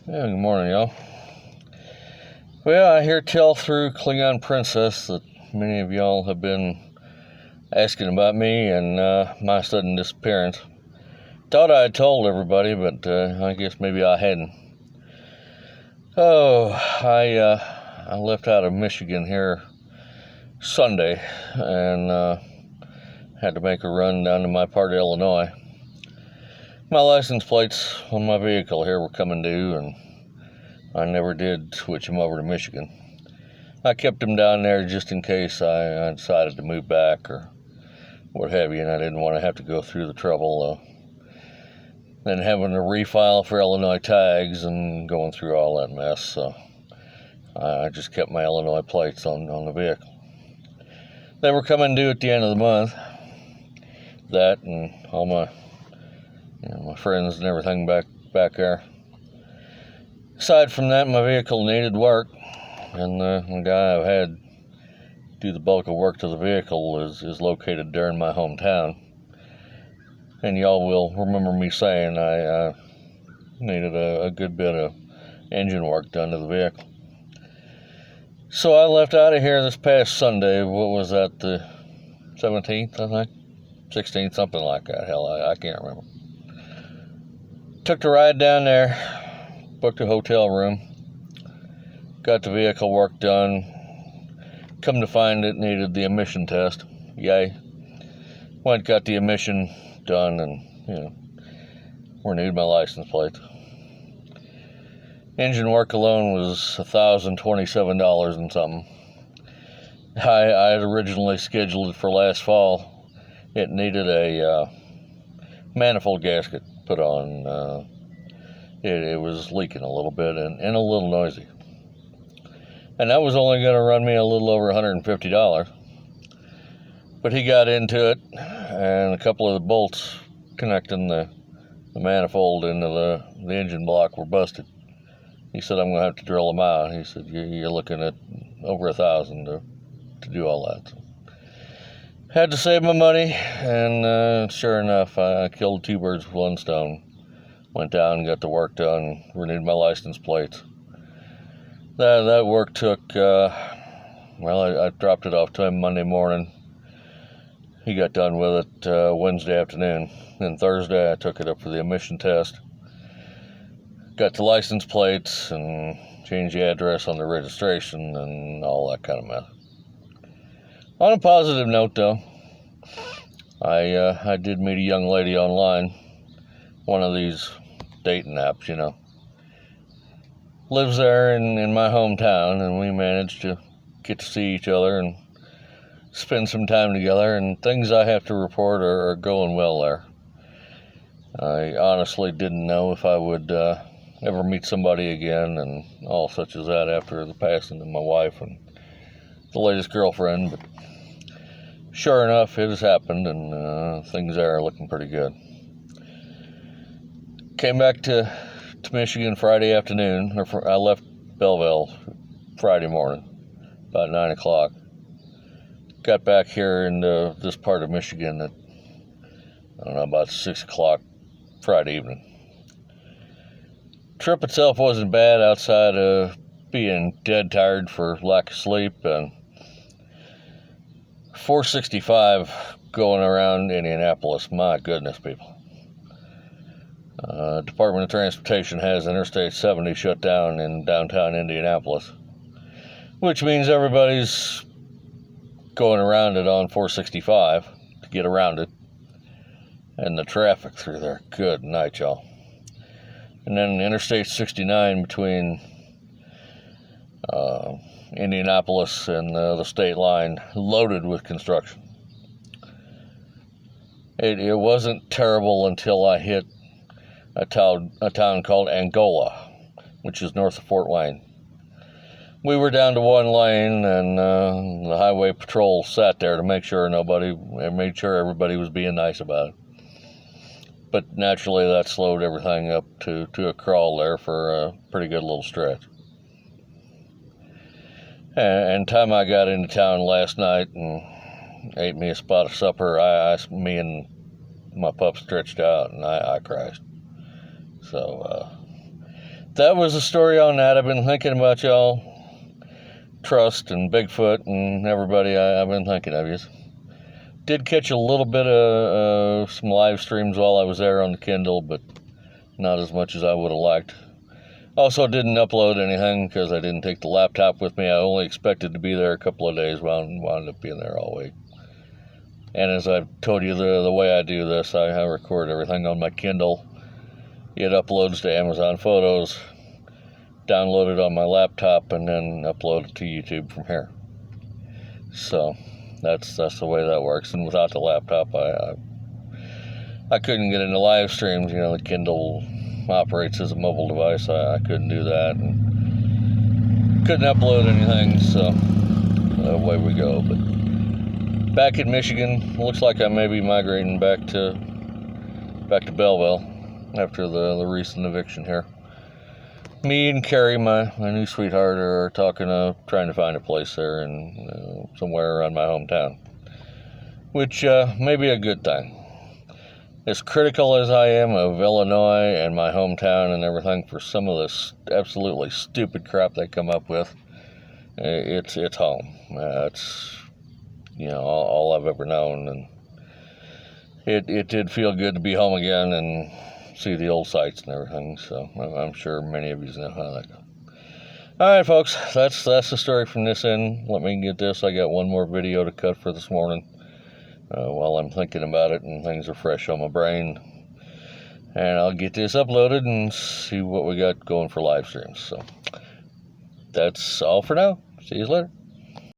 Yeah, good morning, y'all. Well, I hear tell through Klingon Princess that many of y'all have been asking about me and my sudden disappearance. Thought I had told everybody, but I guess maybe I hadn't. Oh, I left out of Michigan here Sunday and had to make a run down to my part of Illinois. My license plates on my vehicle here were coming due, and I never did switch them over to Michigan. I kept them down there just in case I decided to move back or what have you, and I didn't want to have to go through the trouble then having to refile for Illinois tags and going through all that mess. So I just kept my Illinois plates on the vehicle. They were coming due at the end of the month. That and all my my friends and everything back there. Aside from that, my vehicle needed work, and the guy I've had do the bulk of work to the vehicle is located there in my hometown. And y'all will remember me saying I needed a good bit of engine work done to the vehicle. So I left out of here this past Sunday. What was that, the 17th, I think? 16th, something like that. Hell, I can't remember. Took the ride down there, booked a hotel room, got the vehicle work done. Come to find it needed the emission test. Yay. Went, got the emission done, and, renewed my license plate. Engine work alone was $1,027 and something. I had originally scheduled it for last fall. It needed a manifold gasket put on. It was leaking a little bit and a little noisy. And that was only going to run me a little over $150. But he got into it, and a couple of the bolts connecting the manifold into the engine block were busted. He said, I'm going to have to drill them out. He said, you're looking at over $1,000 to do all that. So, had to save my money, and sure enough, I killed two birds with one stone. Went down and got the work done, renewed my license plates. That work took, I dropped it off to him Monday morning. He got done with it Wednesday afternoon. Then Thursday, I took it up for the emission test. Got the license plates and changed the address on the registration and all that kind of mess. On a positive note, though, I did meet a young lady online, one of these dating apps, Lives there in my hometown, and we managed to get to see each other and spend some time together, and things I have to report are going well there. I honestly didn't know if I would ever meet somebody again and all such as that after the passing of my wife and the latest girlfriend, but sure enough, it has happened, and things are looking pretty good. Came back to Michigan Friday afternoon, I left Belleville Friday morning, about 9 o'clock. Got back here in this part of Michigan at, about 6 o'clock Friday evening. Trip itself wasn't bad outside of being dead tired for lack of sleep, and 465 going around Indianapolis. My goodness, people. Department of Transportation has Interstate 70 shut down in downtown Indianapolis, which means everybody's going around it on 465 to get around it, and the traffic through there, good night, y'all. And then Interstate 69 between Indianapolis and the state line, loaded with construction. It wasn't terrible until I hit a town called Angola, which is north of Fort Wayne. We were down to one lane, and the highway patrol sat there to make sure everybody was being nice about it. But naturally, that slowed everything up to a crawl there for a pretty good little stretch. And time I got into town last night and ate me a spot of supper, me and my pup stretched out, and I crashed. So that was the story on that. I've been thinking about y'all, Trust and Bigfoot and everybody. I've been thinking of you. Did catch a little bit of some live streams while I was there on the Kindle, but not as much as I would have liked. Also didn't upload anything because I didn't take the laptop with me. I only expected to be there a couple of days, wound up being there all week. And as I've told you, the way I do this, I record everything on my Kindle. It uploads to Amazon Photos, download it on my laptop, and then upload it to YouTube from here. So that's the way that works. And without the laptop, I couldn't get into live streams. You know, the Kindle operates as a mobile device. I couldn't do that, and couldn't upload anything. So away we go. But back in Michigan, looks like I may be migrating back to Belleville after the recent eviction here. Me and Carrie, my new sweetheart, are talking of trying to find a place there in somewhere around my hometown, which may be a good thing. As critical as I am of Illinois and my hometown and everything for some of this absolutely stupid crap they come up with, it's home. It's all I've ever known, and it did feel good to be home again and see the old sights and everything. So I'm sure many of you know how that goes. All right, folks, that's the story from this end. Let me get this. I got one more video to cut for this morning. While I'm thinking about it and things are fresh on my brain. And I'll get this uploaded and see what we got going for live streams. So that's all for now. See you later.